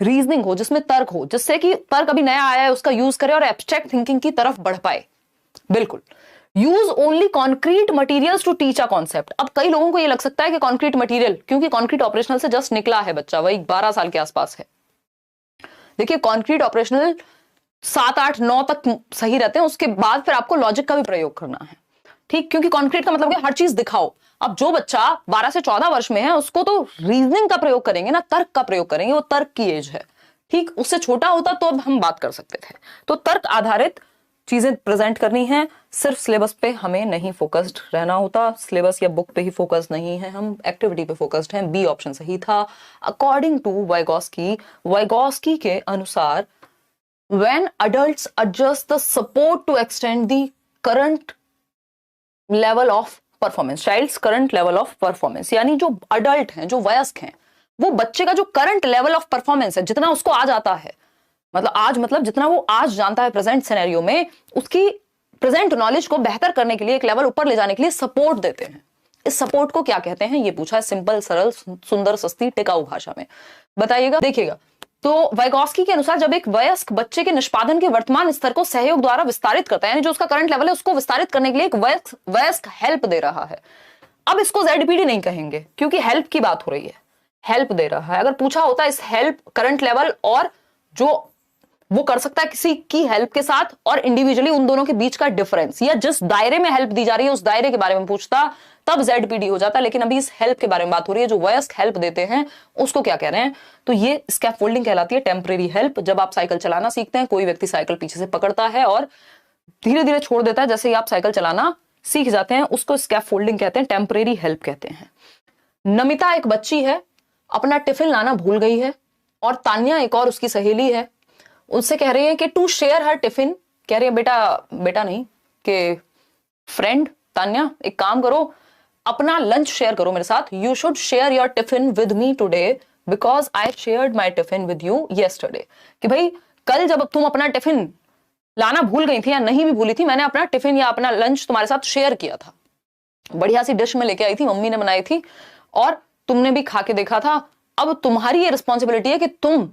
रीजनिंग हो, जिसमें तर्क हो, जिससे कि तर्क अभी नया आया है उसका यूज करे और एब्स्ट्रैक्ट थिंकिंग की तरफ बढ़ पाए। बिल्कुल। Use only concrete materials to teach a concept. अब कई लोगों को ये लग सकता है कि कॉन्क्रीट मटेरियल, क्योंकि कॉन्क्रीट ऑपरेशनल से जस्ट निकला है बच्चा, वही 12 साल के आसपास है। देखिए कॉन्क्रीट ऑपरेशनल 7, 8, 9 तक सही रहते हैं, उसके बाद फिर आपको लॉजिक का भी प्रयोग करना है। ठीक, क्योंकि कॉन्क्रीट का मतलब हर चीज दिखाओ। अब जो बच्चा 12 से 14 वर्ष में है उसको तो रीजनिंग का प्रयोग करेंगे ना, तर्क का प्रयोग करेंगे, वो तर्क की एज है। ठीक, उससे छोटा होता तो अब हम बात कर सकते थे। तो तर्क आधारित चीजें प्रेजेंट करनी है। सिर्फ सिलेबस पे हमें नहीं फोकस्ड रहना होता, सिलेबस या बुक पे ही फोकस नहीं है, हम एक्टिविटी पे फोकस्ड हैं। बी ऑप्शन सही था। अकॉर्डिंग टू वाइगॉस्की के अनुसार when adults adjust the support to extend the current level of performance, child's current level of performance, यानी जो अडल्ट हैं, जो वयस्क हैं, वो बच्चे का जो करंट लेवल ऑफ परफॉर्मेंस है, जितना उसको आ जाता है, मतलब जितना वो आज जानता है प्रेजेंट सिनेरियो में, उसकी प्रेजेंट नॉलेज को बेहतर करने के लिए, एक लेवल ऊपर ले जाने के लिए सपोर्ट देते हैं। इस सपोर्ट को क्या कहते हैं ये पूछा है, सिंपल, सरल, सुंदर, सस्ती, टिकाऊ भाषा में बताइएगा। देखिएगा, तो वाइगॉस्की के अनुसार जब एक वयस्क बच्चे के निष्पादन के वर्तमान स्तर को सहयोग द्वारा विस्तारित करता है, यानी जो उसका करंट लेवल है उसको विस्तारित करने के लिए एक वयस्क हेल्प दे रहा है। अब इसको ZPD नहीं कहेंगे क्योंकि हेल्प की बात हो रही है, हेल्प दे रहा है। अगर पूछा होता इस हेल्प, करंट लेवल और जो वो कर सकता है किसी की हेल्प के साथ और इंडिविजुअली, उन दोनों के बीच का डिफरेंस, या जिस दायरे में हेल्प दी जा रही है उस दायरे के बारे में पूछता, तब ZPD हो जाता। लेकिन अभी इस हेल्प के बारे में बात हो रही है, जो वयस्क हेल्प देते हैं उसको क्या कह रहे हैं, तो ये स्कैफोल्डिंग कहलाती है, टेम्परेरी हेल्प। जब आप साइकिल चलाना सीखते हैं, कोई व्यक्ति साइकिल पीछे से पकड़ता है और धीरे धीरे छोड़ देता है, जैसे ही आप साइकिल चलाना सीख जाते हैं, उसको स्कैफोल्डिंग कहते हैं, टेम्परेरी हेल्प कहते हैं। नमिता एक बच्ची है, अपना टिफिन लाना भूल गई है, और तान्या एक और उसकी सहेली है, उससे कह रही है कि टू शेयर हर टिफिन। कह रही है बेटा नहीं कि फ्रेंड तान्या, एक काम करो, अपना लंच शेयर करो मेरे साथ। You should share your tiffin with me today because I shared my tiffin with you yesterday. कि भाई कल जब तुम अपना टिफिन लाना भूल गई थी या नहीं भी भूली थी, मैंने अपना टिफिन या अपना लंच तुम्हारे साथ शेयर किया था। बढ़िया सी डिश में लेके आई थी, मम्मी ने बनाई थी और तुमने भी खा के देखा था। अब तुम्हारी ये रिस्पॉन्सिबिलिटी है कि तुम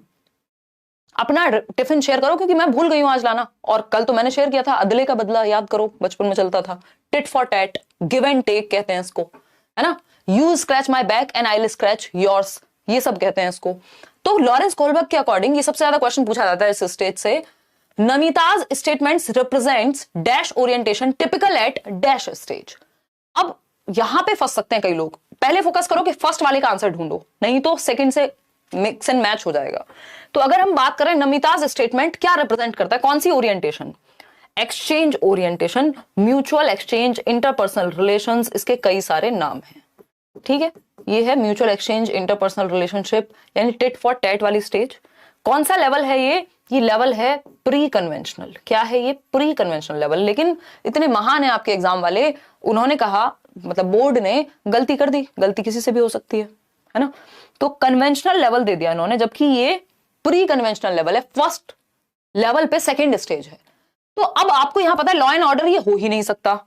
अपना टिफिन शेयर करो, क्योंकि मैं भूल गई हूं आज लाना, और कल तो मैंने शेयर किया था। अदले का बदला याद करो, बचपन में चलता था। Tit for tat, give and take कहते हैं इसको, है ना। You scratch my back and I will scratch yours, ये सब कहते हैं इसको। तो लॉरेंस कोलबर्ग के अकॉर्डिंग ये सबसे ज्यादा क्वेश्चन पूछा जाता है इस स्टेज से। Namita's statements represents dash orientation typical at dash stage. अब यहां पे फंस सकते हैं कई लोग। पहले फोकस करो कि फर्स्ट वाले का आंसर ढूंढो, नहीं तो सेकंड से मिक्स एंड मैच हो जाएगा। तो अगर हम बात करें नमिताज स्टेटमेंट क्या रिप्रेजेंट करता है, कौन सी orientation? Exchange orientation, mutual exchange, interpersonal relations, इसके कई सारे नाम हैं। ठीक है, ये है म्यूचुअल एक्सचेंज, इंटरपर्सनल रिलेशनशिप, यानी टिट फॉर टैट वाली स्टेज। कौन सा लेवल है ये लेवल है प्री कन्वेंशनल। क्या है ये? Pre conventional level. लेकिन इतने महान है आपके एग्जाम वाले, उन्होंने कहा, मतलब बोर्ड ने गलती कर दी, गलती किसी से भी हो सकती है ना। तो कन्वेंशनल लेवल दे दिया इन्होंने, जबकि ये प्री कन्वेंशनल लेवल है, फर्स्ट लेवल पे सेकंड स्टेज है। तो अब आपको यहां पता है लॉ एंड ऑर्डर ये हो ही नहीं सकता,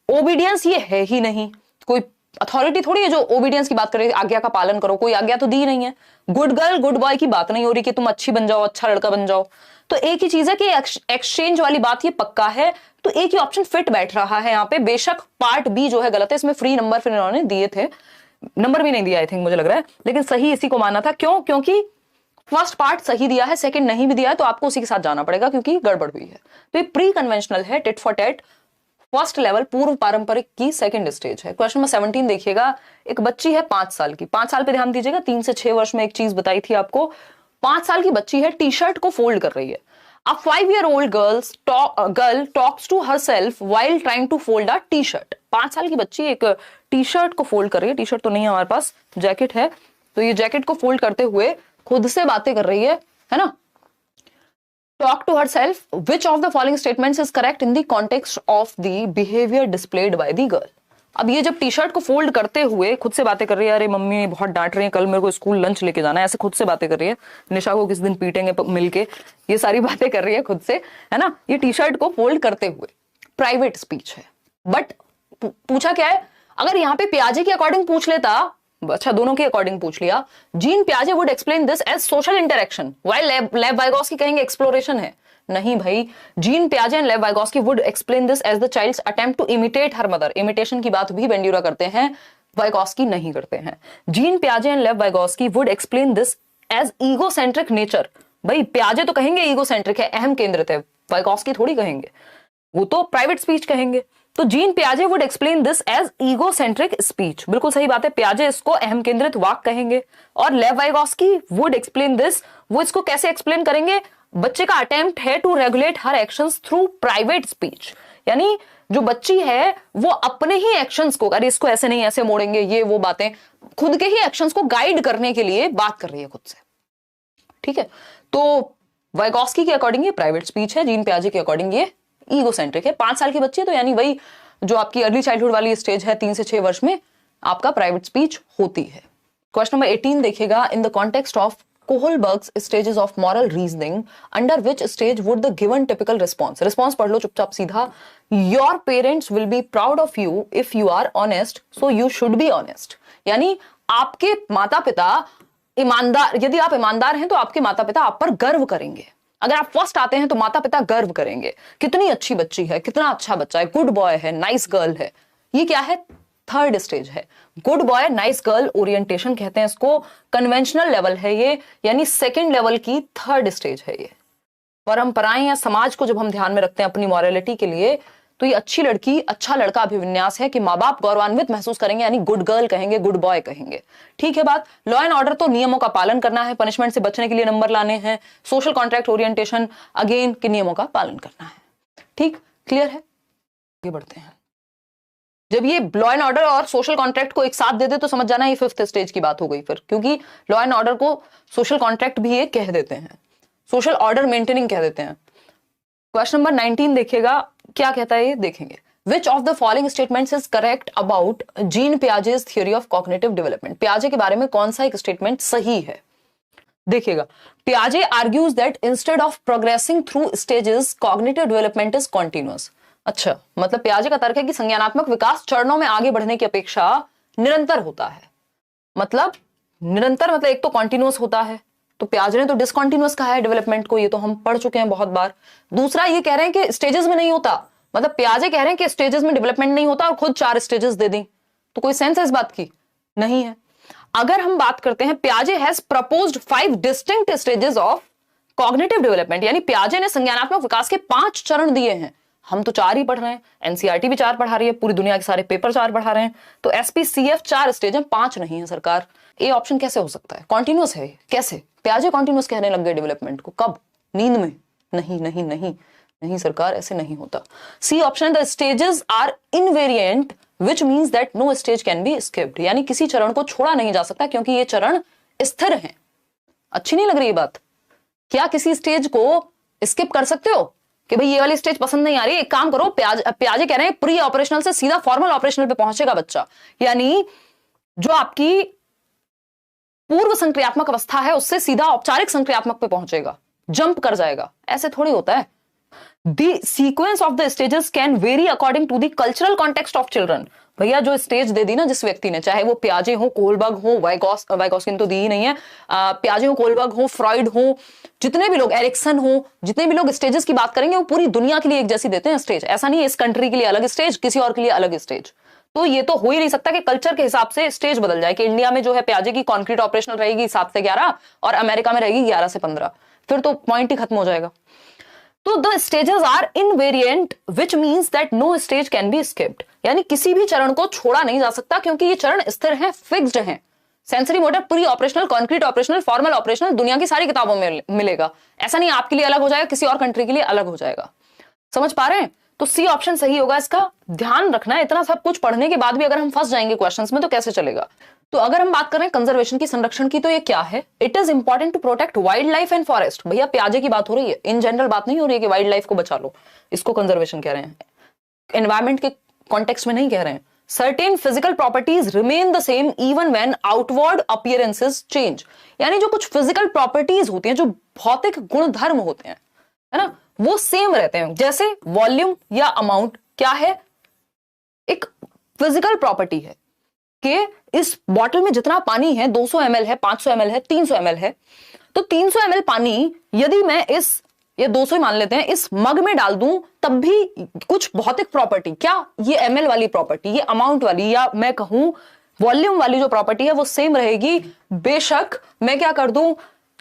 ओबीडियंस ये है ही नहीं, कोई अथॉरिटी थोड़ी है जो ओबीडियंस की बात करे, आज्ञा का पालन करो, कोई आज्ञा तो दी नहीं है। गुड गर्ल गुड बॉय की बात नहीं हो रही कि तुम अच्छी बन जाओ, अच्छा लड़का बन जाओ। तो एक ही चीज है कि एक्सचेंज वाली बात ये पक्का है, तो एक ही ऑप्शन फिट बैठ रहा है यहाँ पे। बेशक पार्ट बी जो है गलत है, इसमें फ्री नंबर फिर इन्होंने दिए थे, नंबर भी नहीं दिया आई थिंक, मुझे लग रहा है, लेकिन सही इसी को माना था। क्यों? क्योंकि फर्स्ट पार्ट सही दिया है, सेकंड नहीं भी दिया है, तो आपको उसी के साथ जाना पड़ेगा क्योंकि गड़बड़ हुई है। तो ये प्री कन्वेंशनल है, tit for TET, first level, पूर्व पारंपरिक की सेकंड स्टेज है। क्वेश्चन नंबर 17 देखिएगा। एक बच्ची है 5 साल की, 5 साल पे ध्यान दीजिएगा, 3 से 6 वर्ष में एक चीज बताई थी आपको। 5 साल की बच्ची है, टी शर्ट को फोल्ड कर रही है। A 5-year-old girl talks to herself while trying to fold a t-shirt। 5 साल की बच्ची एक टी शर्ट को फोल्ड कर रही है, टी शर्ट तो नहीं है हमारे पास, जैकेट है, तो ये जैकेट को फोल्ड करते हुए खुद से बातें कर रही है ना। Talk to herself, which of the following statements is correct in the context of the behavior displayed by the girl। अब ये जब टी शर्ट को फोल्ड करते हुए खुद से बातें कर रही है, अरे मम्मी बहुत डांट रही है, कल मेरे को स्कूल लंच लेके जाना है, ऐसे खुद से बातें कर रही है, निशा को किस दिन पीटेंगे मिलके, ये सारी बातें कर रही है खुद से, है ना। ये टी शर्ट को फोल्ड करते हुए प्राइवेट स्पीच है। बट पूछा क्या है, अगर यहाँ पे पियाजे के अकॉर्डिंग पूछ लेता, अच्छा दोनों के अकॉर्डिंग पूछ लिया, जीन पियाजे would explain this as social interaction, while Lev Vygotsky कहेंगे एक्सप्लोरेशन है। नहीं भाई, जीन पियाजे and Lev Vygotsky would explain this as the child's attempt to imitate her mother. Imitation की बात भी बेंड्यूरा करते हैं, वाइगोस्की नहीं करते हैं। जीन पियाजे and Lev Vygotsky would explain this as egocentric nature. भाई पियाजे तो कहेंगे ईगोसेंट्रिक है, अहम केंद्रित है, वाइगोस्की थोड़ी कहेंगे, वो तो प्राइवेट स्पीच कहेंगे। तो जीन पियाजे would explain this as egocentric speech, बिल्कुल सही बात है, पियाजे इसको अहम केंद्रित वाक कहेंगे। और लेव वाइगोस्की वुड एक्सप्लेन दिस, वो इसको कैसे एक्सप्लेन करेंगे, बच्चे का अटेम्प्ट है to regulate her actions through private speech, यानी जो बच्ची है वो अपने ही एक्शंस को, अरे इसको ऐसे नहीं ऐसे मोड़ेंगे, ये वो बातें, खुद के ही एक्शंस को गाइड करने के लिए बात कर रही है खुद से। ठीक है, तो वाइगोस्की के अकॉर्डिंग ये प्राइवेट स्पीच है, जीन पियाजे के अकॉर्डिंग ये ईगोसेंट्रिक है। 5 साल की बच्ची है, तो यानी वही जो आपकी अर्ली चाइल्डहुड वाली स्टेज है, 3 से 6 वर्ष में आपका प्राइवेट स्पीच होती है। क्वेश्चन नंबर 18 देखिएगा। In the context of Kohlberg's stages of moral reasoning, under which stage would the given typical response? Response पढ़ लो चुपचाप सीधा। Your parents will be proud of you if you are honest, so you should be honest। यानी आपके माता पिता ईमानदार, यदि आप ईमानदार हैं तो आपके माता पिता आप पर गर्व करेंगे। अगर आप फर्स्ट आते हैं तो माता पिता गर्व करेंगे, कितनी अच्छी बच्ची है, कितना अच्छा बच्चा है, गुड बॉय है, नाइस गर्ल है। ये क्या है? थर्ड स्टेज है। Good boy nice girl orientation कहते हैं इसको, कन्वेंशनल लेवल है ये, यानी सेकंड लेवल की थर्ड स्टेज है ये। परंपराएं या समाज को जब हम ध्यान में रखते हैं अपनी मॉरलिटी के लिए, तो ये अच्छी लड़की अच्छा लड़का अभिविन्यास है कि माँ बाप गौरवान्वित महसूस करेंगे, यानी गुड गर्ल कहेंगे, गुड बॉय कहेंगे। ठीक है बात। लॉ एंड ऑर्डर तो नियमों का पालन करना है, पनिशमेंट से बचने के लिए नंबर लाने हैं। सोशल कॉन्ट्रैक्ट ओरिएंटेशन अगेन के नियमों का पालन करना है। ठीक, क्लियर है। आगे बढ़ते हैं। जब ये लॉ एंड ऑर्डर और सोशल कॉन्ट्रैक्ट को एक साथ दे दे तो समझ जाना ये फिफ्थ स्टेज की बात हो गई फिर, क्योंकि लॉ एंड ऑर्डर को सोशल कॉन्ट्रैक्ट भी ये कह देते हैं, सोशल ऑर्डर मेंटेनिंग कह देते हैं। क्वेश्चन नंबर 19 देखिएगा, क्या कहता है ये देखेंगे। Which of the following statements is correct about Jean Piaget's theory of cognitive development? पियाजे के बारे में कौन सा एक स्टेटमेंट सही है? देखिएगा, पियाजे argues that instead of progressing through stages, cognitive development is continuous. अच्छा, मतलब पियाजे का तर्क है कि संज्ञानात्मक विकास चरणों में आगे बढ़ने की अपेक्षा निरंतर होता है। मतलब निरंतर मतलब एक तो कॉन्टिन्यूअस होता है, तो पियाजे ने तो डिसकॉन्टिन्यूअस कहा है डेवलपमेंट को, ये तो हम पढ़ चुके हैं बहुत बार। दूसरा ये कह रहे हैं कि स्टेजेस में नहीं होता, मतलब पियाजे कह रहे हैं कि स्टेजेस में डेवलपमेंट नहीं होता और खुद 4 स्टेजेस दे दें, तो कोई सेंस है इस बात की? नहीं है। अगर हम बात करते हैं पियाजे has proposed 5 distinct stages of cognitive development, यानी पियाजे ने संज्ञानात्मक विकास के 5 चरण दिए हैं। हम तो 4 ही पढ़ रहे हैं, एनसीईआरटी भी 4 पढ़ा रही है, पूरी दुनिया के सारे पेपर 4 पढ़ा रहे हैं, तो एसपीसीएफ 4 स्टेज है, 5 नहीं है सरकार। ए ऑप्शन कैसे हो सकता है? कॉन्टिन्यूअस है कैसे? पियाजे कॉन्टिन्यूअस कहने लग गए डेवलपमेंट को, कब? नींद में? नहीं नहीं नहीं नहीं सरकार, ऐसे नहीं होता। C option, the stages are invariant which means that no stage can be skipped, यानी किसी चरण को छोड़ा नहीं जा सकता क्योंकि ये चरण स्थिर हैं। अच्छी नहीं लग रही ये बात? क्या किसी स्टेज को स्किप कर सकते हो कि भाई ये वाली स्टेज पसंद नहीं आ रही, एक काम करो, पियाजे कह रहे हैं प्री ऑपरेशनल से सीधा फॉर्मल ऑपरेशनल पे पहुंचेगा बच्चा, यानी जो आपकी पूर्व संक्रियात्मक अवस्था है उससे सीधा औपचारिक संक्रियात्मक पे पहुंचेगा, जंप कर जाएगा। ऐसे थोड़ी होता है। The sequence of the stages can vary according to the cultural context of children. भैया जो स्टेज दे दी ना जिस व्यक्ति ने, चाहे वो पियाजे हो, कोलबर्ग हो, वाइगॉस्किन तो दी ही नहीं है, पियाजे हो, कोलबर्ग हो, फ्रॉइड हो, जितने भी लोग, एरिक्सन हो, जितने भी लोग स्टेजेस की बात करेंगे वो पूरी दुनिया के लिए एक जैसी देते हैं स्टेज। ऐसा नहीं है इस कंट्री के लिए अलग स्टेज, किसी और के लिए अलग स्टेज। तो ये तो हो ही नहीं सकता कि कल्चर के हिसाब से स्टेज बदल जाए, कि इंडिया में जो है पियाजे की कॉन्क्रीट ऑपरेशनल रहेगी 7 से 11 और अमेरिका में रहेगी 11 से 15, फिर तो पॉइंट ही खत्म हो जाएगा। तो the stages are invariant which means that no stage can be skipped, यानी किसी भी चरण को छोड़ा नहीं जा सकता क्योंकि ये चरण स्थिर हैं, फिक्स्ड हैं। Sensory motor, pre operational, concrete operational, formal operational दुनिया की सारी किताबों में मिलेगा। ऐसा नहीं आपके लिए अलग हो जाएगा, किसी और कंट्री के लिए अलग हो जाएगा। समझ पा रहे हैं? तो सी ऑप्शन सही होगा। इसका ध्यान रखना है, इतना सब कुछ पढ़ने के बाद भी अगर हम फंस जाएंगे क्वेश्चंस में तो कैसे चलेगा। तो अगर हम बात करें कंजर्वेशन की, संरक्षण की, तो ये क्या है? It is important to protect wildlife and forest. भैया पियाजे की बात हो रही है, इन जनरल बात नहीं हो रही है कि वाइल्ड लाइफ को बचा लो, इसको कंजर्वेशन कह रहे हैं, एनवायरमेंट के कॉन्टेक्स्ट में नहीं कह रहे हैं। Certain physical properties remain the same even when outward appearances change, यानी जो कुछ फिजिकल प्रॉपर्टीज होती हैं, जो भौतिक गुणधर्म होते हैं, है ना, वो सेम रहते हैं। जैसे वॉल्यूम या अमाउंट क्या है? एक फिजिकल प्रॉपर्टी है कि इस बॉटल में जितना पानी है, 200 ml है, 500 ml है, 300 ml है, तो 300 ml पानी यदि मैं इस, ये 200 ही मान लेते हैं, इस मग में डाल दूं तब भी कुछ भौतिक प्रॉपर्टी, क्या ये ml वाली प्रॉपर्टी, ये अमाउंट वाली, या मैं कहूं वॉल्यूम वाली जो प्रॉपर्टी है वो सेम रहेगी। बेशक मैं क्या कर दूं,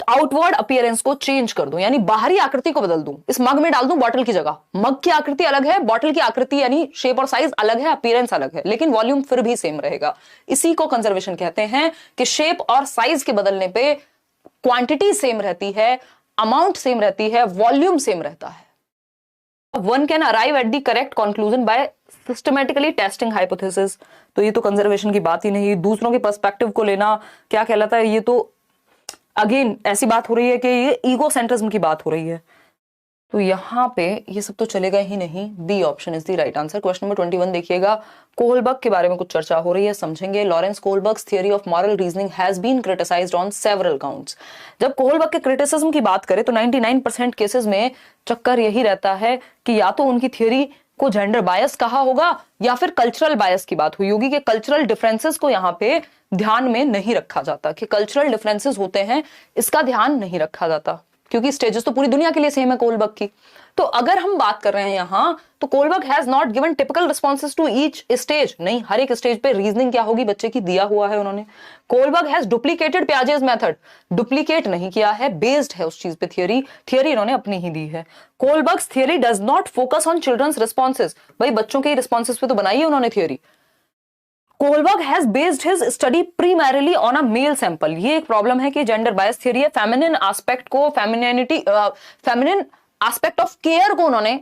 आउटवर्ड अपीयरेंस को चेंज कर दूं, यानी बाहरी आकृति को बदल दूं, इस मग में डाल दूं बॉटल की जगह, मग की आकृति अलग है, बॉटल की आकृति यानी शेप और साइज अलग है, अपीयरेंस अलग है, लेकिन वॉल्यूम फिर भी सेम रहेगा। इसी को कंजर्वेशन कहते हैं कि शेप और साइज के बदलने पे क्वांटिटी सेम रहती है, अमाउंट सेम रहती है, वॉल्यूम सेम रहता है। One can arrive at the correct conclusion by systematically testing hypothesis. तो ये तो कंजर्वेशन की बात ही नहीं, दूसरों के पर्सपेक्टिव को लेना क्या कहलाता है? ये तो अगेन ऐसी बात हो रही है कि ये ईगो सेंट्रिज्म की बात हो रही है, तो यहां पे ये सब तो चलेगा ही नहीं। B option is the right answer. Question number 21 देखिएगा, कोहलबर्ग के बारे में कुछ चर्चा हो रही है, समझेंगे। Lawrence Kohlberg's theory of moral reasoning has been criticized on several counts. जब कोहलबर्ग के क्रिटिसिज्म की बात करें तो 99% केसेस में चक्कर यही रहता है कि या तो उनकी थियरी को जेंडर बायस कहा होगा या फिर कल्चरल बायस की बात हुई होगी, कि कल्चरल डिफरेंसेस को यहाँ पे ध्यान में नहीं रखा जाता, कि कल्चरल डिफरेंसेस होते हैं, इसका ध्यान नहीं रखा जाता, क्योंकि स्टेजेस तो पूरी दुनिया के लिए सेम है कोहलबर्ग की। तो अगर हम बात कर रहे हैं यहां, तो Kohlberg has not given typical responses to each stage, नहीं, हर एक स्टेज पे रीजनिंग क्या होगी बच्चे की दिया हुआ है उन्होंने। Kohlberg has duplicated Piaget's method, duplicate नहीं किया है, बेस्ड है उस चीज पे थियरी, थियरी इन्होंने अपनी ही दी है। Kohlberg's theory does not focus on children's responses, भाई बच्चों के रिस्पॉन्सेज पे तो बनाई है उन्होंने theory. Kohlberg has based his study primarily on a male sample, ये एक प्रॉब्लम है कि जेंडर बायस थियरी है, फेमिनिन एस्पेक्ट को, फेमिनिन एस्पेक्ट ऑफ केयर को उन्होंने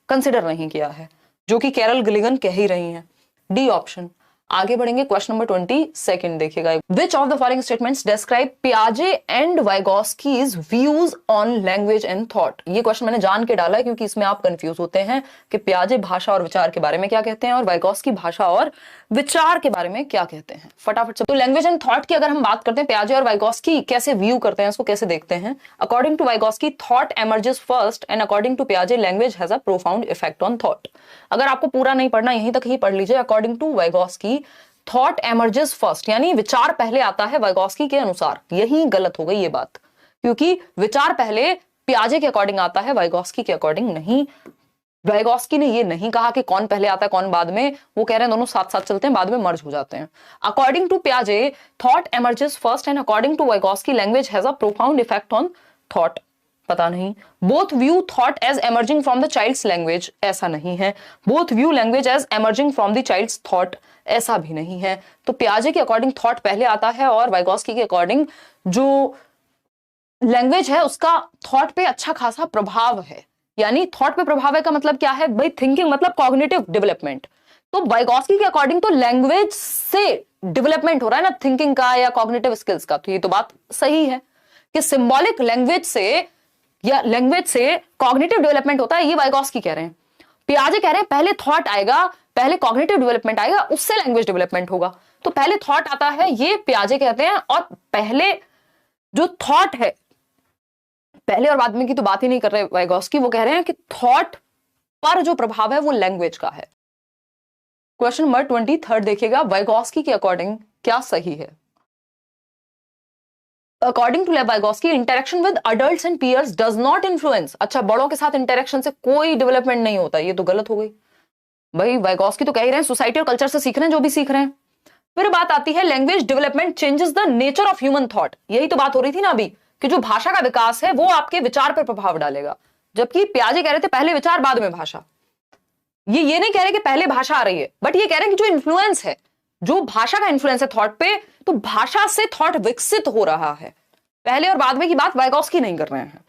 कंसिडर नहीं किया है, जो कि कैरल गिलिगन कह ही रही हैं। D option. आगे बढ़ेंगे, क्वेश्चन नंबर 22 देखिएगा। Which of the following statements describe पियाजे and Vygotsky's views on language and thought. ये क्वेश्चन मैंने जान के डाला है क्योंकि इसमें आप कंफ्यूज होते हैं कि पियाजे भाषा और विचार के बारे में क्या कहते हैं और वाइगोस्की भाषा और विचार के बारे में क्या कहते हैं। फटाफट से, तो लैंग्वेज एंड थॉट की अगर हम बात करते हैं, पियाजे और वाइगोस्की कैसे व्यू करते हैं, इसको कैसे देखते हैं। According to Vygotsky thought emerges first and according to पियाजे language has a profound effect on thought. अगर आपको पूरा नहीं पढ़ना, यहीं तक ही पढ़ लीजिए। According to Vygotsky thought emerges first, यानी विचार पहले आता है वाइगोस्की के अनुसार। यही गलत हो गई ये बात, क्योंकि विचार पहले पियाजे के अकॉर्डिंग आता है, वाइगोस्की के अकॉर्डिंग नहीं। वाइगोस्की ने ये नहीं कहा कि कौन पहले आता है कौन बाद में, वो कह रहे हैं दोनों साथ साथ चलते हैं, बाद में मर्ज हो जाते हैं। अकॉर्डिंग टू पियाजे thought emerges first and according to Vygotsky language has a profound effect on thought. पता नहीं। Both view thought as emerging from the child's language, ऐसा नहीं है। Both view language as emerging from the child's thought, ऐसा भी नहीं है। तो पियाजे के अकॉर्डिंग थॉट पहले आता है और वाइगोस्की के अकॉर्डिंग जो लैंग्वेज है उसका थॉट पे अच्छा खासा प्रभाव है। यानी थॉट पे प्रभाव है का मतलब क्या है भाई, थिंकिंग मतलब कॉग्निटिव डेवलपमेंट। तो वाइगोस्की के अकॉर्डिंग तो लैंग्वेज से डेवलपमेंट हो रहा है ना थिंकिंग का या कॉग्निटिव स्किल्स का। तो ये तो बात सही है कि सिंबॉलिक लैंग्वेज से या लैंग्वेज से कॉग्निटिव डेवलपमेंट होता है, ये वाइगोस्की कह रहे हैं। पियाजे कह रहे हैं पहले थॉट आएगा, पहले कॉग्निटिव डेवलपमेंट आएगा, उससे लैंग्वेज डेवलपमेंट होगा। तो पहले थॉट आता है, ये पियाजे कहते हैं, और पहले जो थॉट है, पहले और बाद में की तो बात ही नहीं कर रहे वाइगोस्की, वो कह रहे हैं कि थॉट पर जो प्रभाव है वो लैंग्वेज का है। क्वेश्चन नंबर 23 देखिएगा, वाइगोस्की के अकॉर्डिंग क्या सही है। According to Vygotsky interaction with adults and peers does not influence, अच्छा बड़ों के साथ इंटरेक्शन से कोई डेवलपमेंट नहीं होता, ये तो गलत हो गई भाई। वाइगोस्की तो कह ही रहे हैं सोसाइटी और कल्चर से सीख रहे हैं जो भी सीख रहे हैं। फिर बात आती है language development changes the nature of human thought, यही तो बात हो रही थी ना अभी कि जो भाषा का विकास है वो आपके विचार पर प्रभाव डालेगा, जबकि पियाजे कह रहे थे पहले विचार बाद में भाषा। ये नहीं कह रहे कि पहले भाषा आ रही है, बट ये कह रहे हैं कि जो इन्फ्लुएंस है, जो भाषा का इन्फ्लुएंस है थॉट पे, तो भाषा से थॉट विकसित हो रहा है। पहले और बाद में की बात वाइगोस्की नहीं कर रहे हैं।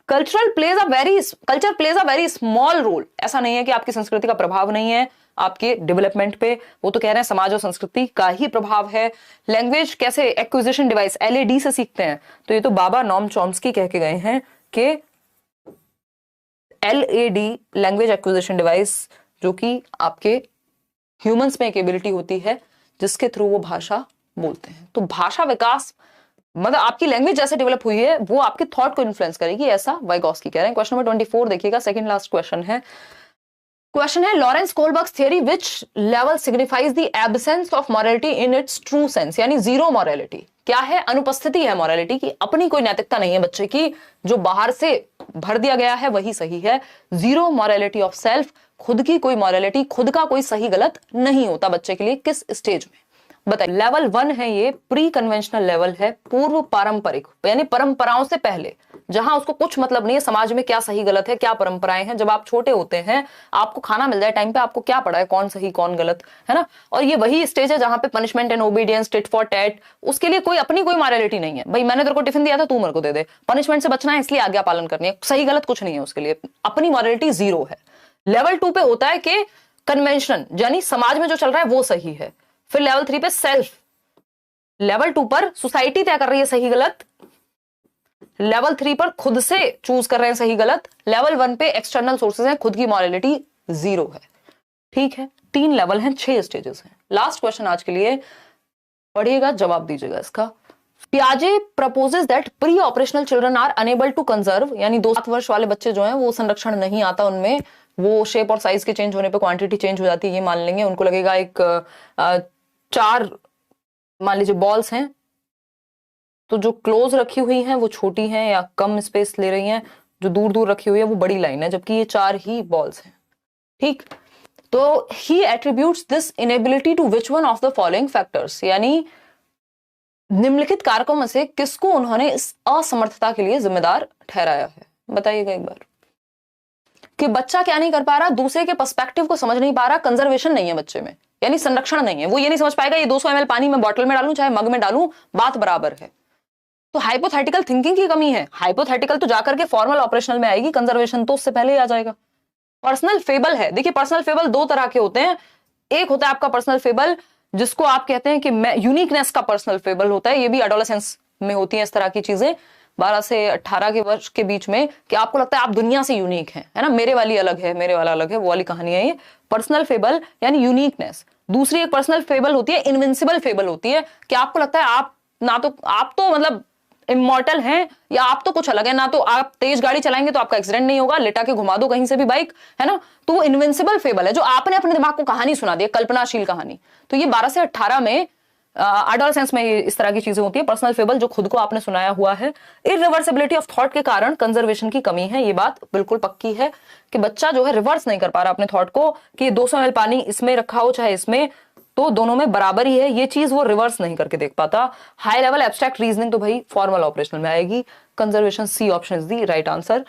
Culture plays a very small role, ऐसा नहीं है कि आपकी संस्कृति का प्रभाव नहीं है आपके डेवलपमेंट पे, वो तो कह रहे हैं समाज और संस्कृति का ही प्रभाव है। लैंग्वेज कैसे एक्विजिशन डिवाइस LAD से सीखते हैं, तो ये तो बाबा नॉम चॉम्स्की कह के गए हैं कि LAD लैंग्वेज एक्विजिशन डिवाइस, जो कि आपके ह्यूमंस में एक एबिलिटी होती है जिसके थ्रू वो भाषा बोलते हैं। तो भाषा विकास मतलब आपकी लैंग्वेज जैसे डेवलप हुई है वो आपके थॉट को इन्फ्लुएंस करेगी, ऐसा वाइगोस्की कह रहे हैं। क्वेश्चन नंबर 24 देखिएगा, सेकंड लास्ट क्वेश्चन है Lawrence Kohlberg's theory which level signifies the absence of morality in its true sense, यानी जीरो मॉरलिटी। क्या है, अनुपस्थिति है मॉरलिटी की, अपनी कोई नैतिकता नहीं है बच्चे की, जो बाहर से भर दिया गया है वही सही है। जीरो मॉरलिटी ऑफ सेल्फ, खुद की कोई मॉरलिटी, खुद का कोई सही गलत नहीं होता बच्चे के लिए। किस स्टेज में बताइए। लेवल 1 है ये, प्री कन्वेंशनल लेवल है, पूर्व पारंपरिक, यानी परंपराओं से पहले, जहां उसको कुछ मतलब नहीं है समाज में क्या सही गलत है, क्या परंपराएं हैं। जब आप छोटे होते हैं आपको खाना मिल जाए टाइम पे, आपको क्या पड़ा है कौन सही कौन गलत, है ना। और ये वही स्टेज है जहां पे punishment and obedience, tit for TET, उसके लिए कोई अपनी कोई मॉरलिटी नहीं है। भाई मैंने तेरे को टिफिन दिया था तू मेरे को दे दे, पनिशमेंट से बचना है इसलिए आज्ञा पालन करनी है, सही गलत कुछ नहीं है उसके लिए, अपनी मॉरलिटी जीरो है। लेवल 2 पे होता है कि कन्वेंशन, यानी समाज में जो चल रहा है वो सही है। फिर लेवल 3 पे सेल्फ, लेवल 2 पर सोसाइटी तय कर रही है सही गलत, लेवल 3 पर खुद से चूज कर रहे हैं सही गलत, लेवल 1 पे एक्सटर्नल सोर्सेज हैं, खुद की मॉरलिटी जीरो है। ठीक है, 3 लेवल हैं, 6 स्टेजेस हैं। लास्ट क्वेश्चन आज के लिए पढ़िएगा, जवाब दीजिएगा इसका। पियाजे proposes that pre operational children are unable to conserve, यानी 2-7 वर्ष वाले बच्चे जो हैं वो संरक्षण नहीं आता उनमें, वो शेप और साइज के चेंज होने पे क्वांटिटी चेंज हो जाती है, ये मान लेंगे। उनको लगेगा एक 4 मान लीजिए बॉल्स हैं, तो जो क्लोज रखी हुई हैं वो छोटी हैं या कम स्पेस ले रही हैं, जो दूर दूर रखी हुई है वो बड़ी लाइन है, जबकि ये 4 ही बॉल्स हैं। ठीक, तो ही attributes this inability to which one of the following factors, यानी निम्नलिखित कारकों में से किसको उन्होंने इस असमर्थता के लिए जिम्मेदार ठहराया है? बताइएगा एक बार। कि बच्चा क्या नहीं कर पा रहा, दूसरे के पर्सपेक्टिव को समझ नहीं पा रहा, कंजर्वेशन नहीं है बच्चे में, यानी संरक्षण नहीं है। वो ये नहीं समझ पाएगा ये 200 ml पानी में बॉटल में डालूं चाहे मग में डालूं, बात बराबर है। तो हाइपोथेटिकल थिंकिंग की कमी है। हाइपोथेटिकल तो जाकर के फॉर्मल ऑपरेशनल में आएगी, कंजर्वेशन तो उससे पहले ही आ जाएगा। पर्सनल फेबल है। देखिए पर्सनल फेबल 2 तरह के होते हैं। एक होता है आपका पर्सनल फेबल जिसको आप कहते हैं कि यूनिकनेस का पर्सनल फेबल होता है। ये भी एडोलेसेंस में होती है इस तरह की चीजें, 12 से 18 के वर्ष के बीच में, कि आपको लगता है आप दुनिया से यूनिक हैं, है ना, मेरे वाली अलग है, मेरे वाला अलग है, वो वाली कहानी है ये पर्सनल फेबल यानी यूनिकनेस। दूसरी एक पर्सनल फेबल होती है इनविंसिबल फेबल होती है, कि आपको लगता है आप तो मतलब इमॉर्टल हैं, या आप तो कुछ अलग है, ना तो आप तेज गाड़ी चलाएंगे तो आपका एक्सीडेंट नहीं होगा, लेटा के घुमा दो कहीं से भी बाइक, है ना। तो वो इनविंसिबल फेबल है जो आपने अपने दिमाग को कहानी सुना दी, कल्पनाशील कहानी। तो ये 12 से 18 में एडोलेसेंस में इस तरह की चीजें होती है, पर्सनल फेबल जो खुद को आपने सुनाया हुआ है। इरिवर्सिबिलिटी ऑफ थॉट के कारण कंजर्वेशन की कमी है, ये बात बिल्कुल पक्की है कि बच्चा जो है रिवर्स नहीं कर पा रहा अपने थॉट को, कि 200 ml पानी इसमें रखा हो चाहे इसमें, तो दोनों में बराबर ही है, ये चीज वो रिवर्स नहीं करके देख पाता। हाई लेवल एब्स्ट्रैक्ट रीजनिंग तो भाई फॉर्मल ऑपरेशनल में आएगी। Conservation C option is the right answer.